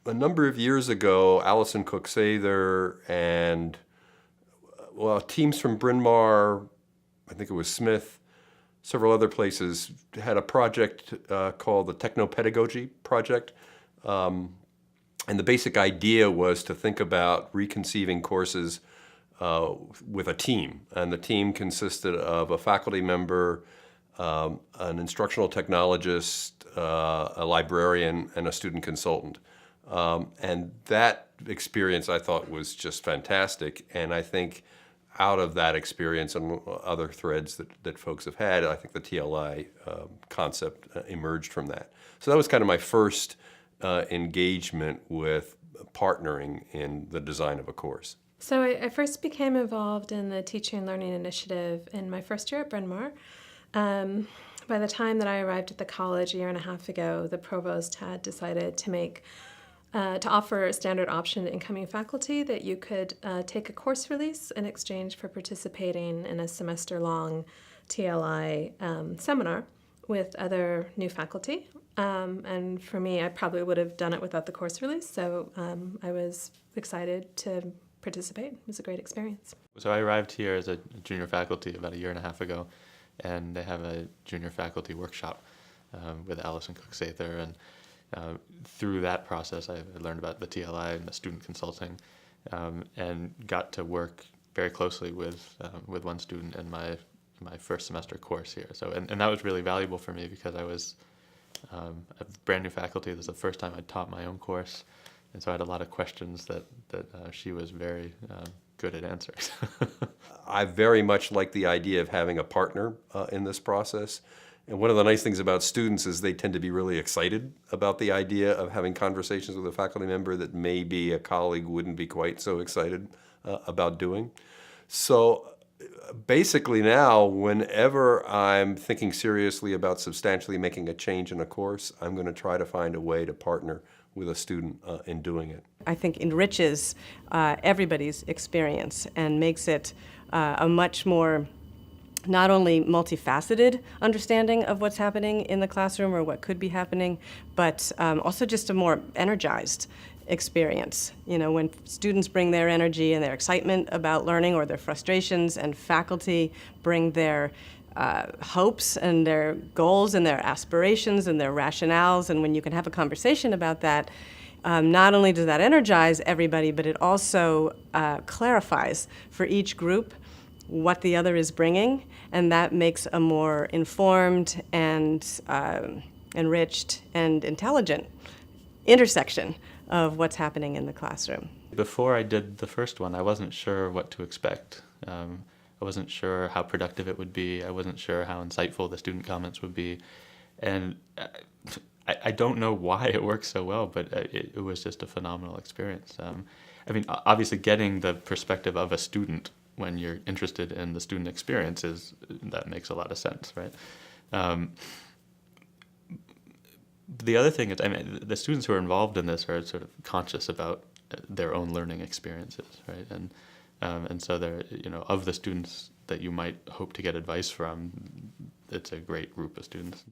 a number of years ago, Alison Cook-Sather and teams from Bryn, Mawr, I think it was Smith, several other places, had a project called the Technopedagogy Project. And the basic idea was to think about reconceiving courses with a team. And the team consisted of a faculty member, an instructional technologist, a librarian, and a student consultant. And that experience I thought was just fantastic. And I think out of that experience and other threads that folks have had, I think the TLI concept emerged from that. So that was kind of my first engagement with partnering in the design of a course. So I first became involved in the Teaching and Learning Initiative in my first year at Bryn Mawr. By the time that I arrived at the college a year and a half ago, the provost had decided to offer a standard option to incoming faculty that you could take a course release in exchange for participating in a semester-long TLI seminar with other new faculty. And for me, I probably would have done it without the course release, so I was excited to participate. It was a great experience. So I arrived here as a junior faculty about a year and a half ago, and they have a junior faculty workshop with Alison Cook-Sather, and through that process I learned about the TLI and the student consulting, and got to work very closely with one student in my first semester course here. So and that was really valuable for me because I was a brand new faculty. This was the first time I'd taught my own course, and so I had a lot of questions that she was very good at answering. I very much like the idea of having a partner in this process. And one of the nice things about students is they tend to be really excited about the idea of having conversations with a faculty member that maybe a colleague wouldn't be quite so excited about doing. So basically now, whenever I'm thinking seriously about substantially making a change in a course, I'm going to try to find a way to partner with a student in doing it. I think enriches everybody's experience and makes it a much more not only multifaceted understanding of what's happening in the classroom or what could be happening, but also just a more energized experience. You know, when students bring their energy and their excitement about learning, or their frustrations, and faculty bring their hopes and their goals and their aspirations and their rationales, and when you can have a conversation about that, not only does that energize everybody, but it also clarifies for each group what the other is bringing, and that makes a more informed and enriched and intelligent intersection of what's happening in the classroom. Before I did the first one, I wasn't sure what to expect. I wasn't sure how productive it would be. I wasn't sure how insightful the student comments would be. And I don't know why it works so well, but it was just a phenomenal experience. I mean, obviously getting the perspective of a student when you're interested in the student experience that makes a lot of sense, right? The other thing is, I mean, the students who are involved in this are sort of conscious about their own learning experiences, right? And so they're, you know, of the students that you might hope to get advice from, it's a great group of students.